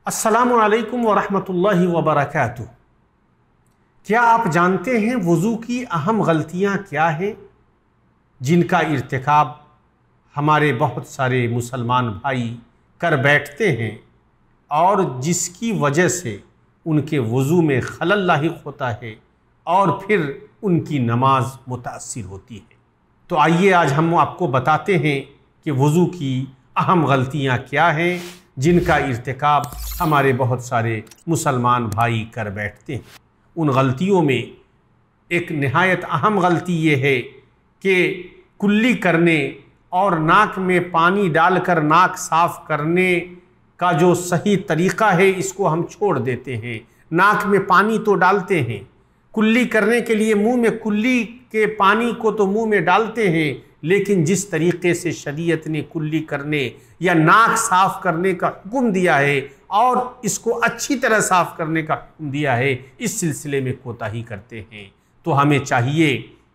السلام علیکم ورحمۃ اللہ وبرکاتہ۔ کیا آپ جانتے ہیں وضو کی اہم غلطیاں کیا ہیں جن کا ارتکاب ہمارے بہت سارے مسلمان بھائی کر بیٹھتے ہیں اور جس کی وجہ سے ان کے وضو میں خلل لاحق ہوتا ہے اور پھر ان کی نماز متاثر ہوتی ہے؟ تو آئیے آج ہم آپ کو بتاتے ہیں کہ وضو کی اہم غلطیاں کیا ہیں جن کا ارتکاب ہمارے بہت سارے مسلمان بھائی کر بیٹھتے ہیں۔ ان غلطیوں میں ایک نہایت اہم غلطی یہ ہے کہ کلی کرنے اور ناک میں پانی ڈال کر ناک صاف کرنے کا جو صحیح طریقہ ہے اس کو ہم چھوڑ دیتے ہیں۔ ناک میں پانی تو ڈالتے ہیں، کلی کرنے کے لیے منہ میں کلی کے پانی کو تو منہ میں ڈالتے ہیں، لیکن جس طریقے سے شریعت نے کلی کرنے یا ناک صاف کرنے کا حکم دیا ہے اور اس کو اچھی طرح صاف کرنے کا حکم دیا ہے، اس سلسلے میں کوتاہی کرتے ہیں۔ تو ہمیں چاہیے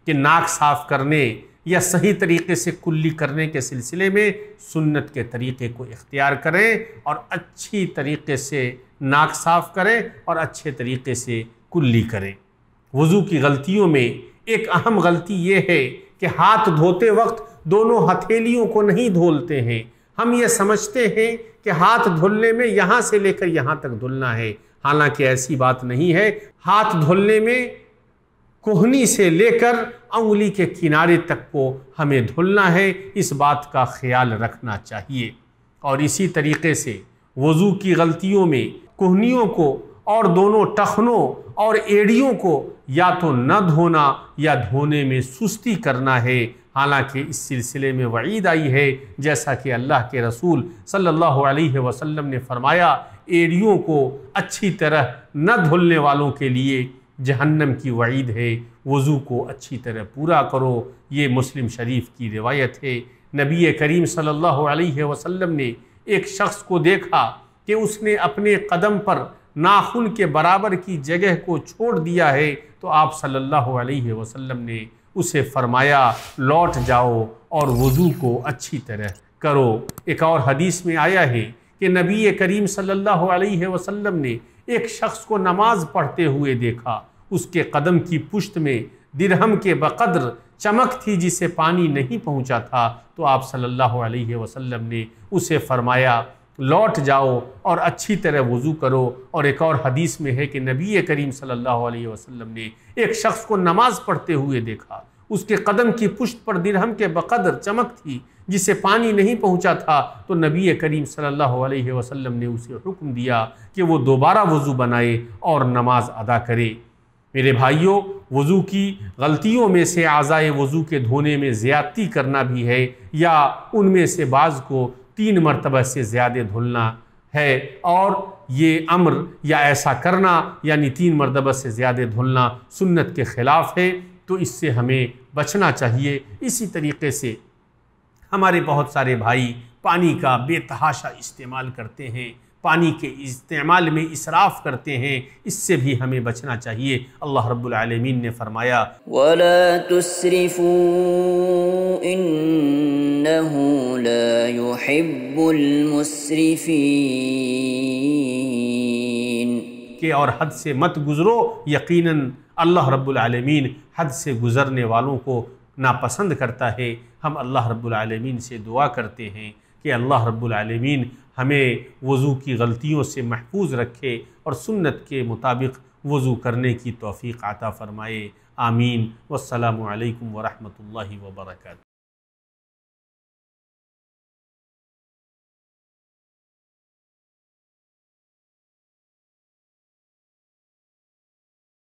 کہ ناک صاف کرنے یا صحیح طریقے سے کلی کرنے کے سلسلے میں سنت کے طریقے کو اختیار کریں اور اچھی طریقے سے ناک صاف کریں اور اچھے طریقے سے کلی کریں۔ وضو کی غلطیوں میں ایک اہم غلطی یہ ہے کہ ہاتھ دھوتے وقت دونوں ہتھیلیوں کو نہیں دھولتے ہیں۔ ہم یہ سمجھتے ہیں کہ ہاتھ دھلنے میں یہاں سے لے کر یہاں تک دھلنا ہے، حالانکہ ایسی بات نہیں ہے۔ ہاتھ دھلنے میں کوہنی سے لے کر انگلی کے کنارے تک کو ہمیں دھلنا ہے، اس بات کا خیال رکھنا چاہیے۔ اور اسی طریقے سے وضو کی غلطیوں میں کوہنیوں کو اور دونوں ٹخنوں اور ایڑیوں کو یا تو نہ دھونا یا دھونے میں سستی کرنا ہے، حالانکہ اس سلسلے میں وعید آئی ہے، جیسا کہ اللہ کے رسول صلی اللہ علیہ وسلم نے فرمایا، ایڑیوں کو اچھی طرح نہ دھلنے والوں کے لیے جہنم کی وعید ہے، وضو کو اچھی طرح پورا کرو۔ یہ مسلم شریف کی روایت ہے۔ نبی کریم صلی اللہ علیہ وسلم نے ایک شخص کو دیکھا کہ اس نے اپنے قدم پر ناخن کے برابر کی جگہ کو چھوڑ دیا ہے، تو آپ صلی اللہ علیہ وسلم نے اسے فرمایا لوٹ جاؤ اور وضو کو اچھی طرح کرو۔ ایک اور حدیث میں آیا ہے کہ نبی کریم صلی اللہ علیہ وسلم نے ایک شخص کو نماز پڑھتے ہوئے دیکھا، اس کے قدم کی پشت میں درہم کے بقدر چمک تھی جسے پانی نہیں پہنچا تھا، تو آپ صلی اللہ علیہ وسلم نے اسے فرمایا لوٹ جاؤ اور اچھی طرح وضو کرو۔ اور ایک اور حدیث میں ہے کہ نبی کریم صلی اللہ علیہ وسلم نے ایک شخص کو نماز پڑھتے ہوئے دیکھا، اس کے قدم کی پشت پر درہم کے بقدر چمک تھی جسے پانی نہیں پہنچا تھا، تو نبی کریم صلی اللہ علیہ وسلم نے اسے حکم دیا کہ وہ دوبارہ وضو بنائے اور نماز ادا کرے۔ میرے بھائیوں، وضو کی غلطیوں میں سے اعضائے وضو کے دھونے میں زیادتی کرنا بھی ہے، یا ان میں سے بعض کو 3 مرتبہ سے زیادہ دھلنا ہے، اور یہ امر یا ایسا کرنا یعنی 3 مرتبہ سے زیادہ دھلنا سنت کے خلاف ہے، تو اس سے ہمیں بچنا چاہیے۔ اسی طریقے سے ہمارے بہت سارے بھائی پانی کا بے تحاشا استعمال کرتے ہیں، پانی کے استعمال میں اسراف کرتے ہیں، اس سے بھی ہمیں بچنا چاہیے۔ اللہ رب العالمین نے فرمایا وَلَا تُسْرِفُوا إِنَّهُ لَا يُحِبُّ الْمُسْرِفِينَ کہ اور حد سے مت گزرو، یقیناً اللہ رب العالمین حد سے گزرنے والوں کو ناپسند کرتا ہے۔ ہم اللہ رب العالمین سے دعا کرتے ہیں کہ اللہ رب العالمین ہمیں وضو کی غلطیوں سے محفوظ رکھے اور سنت کے مطابق وضو کرنے کی توفیق عطا فرمائے۔ آمین۔ والسلام علیکم ورحمۃ اللہ وبرکاتہ۔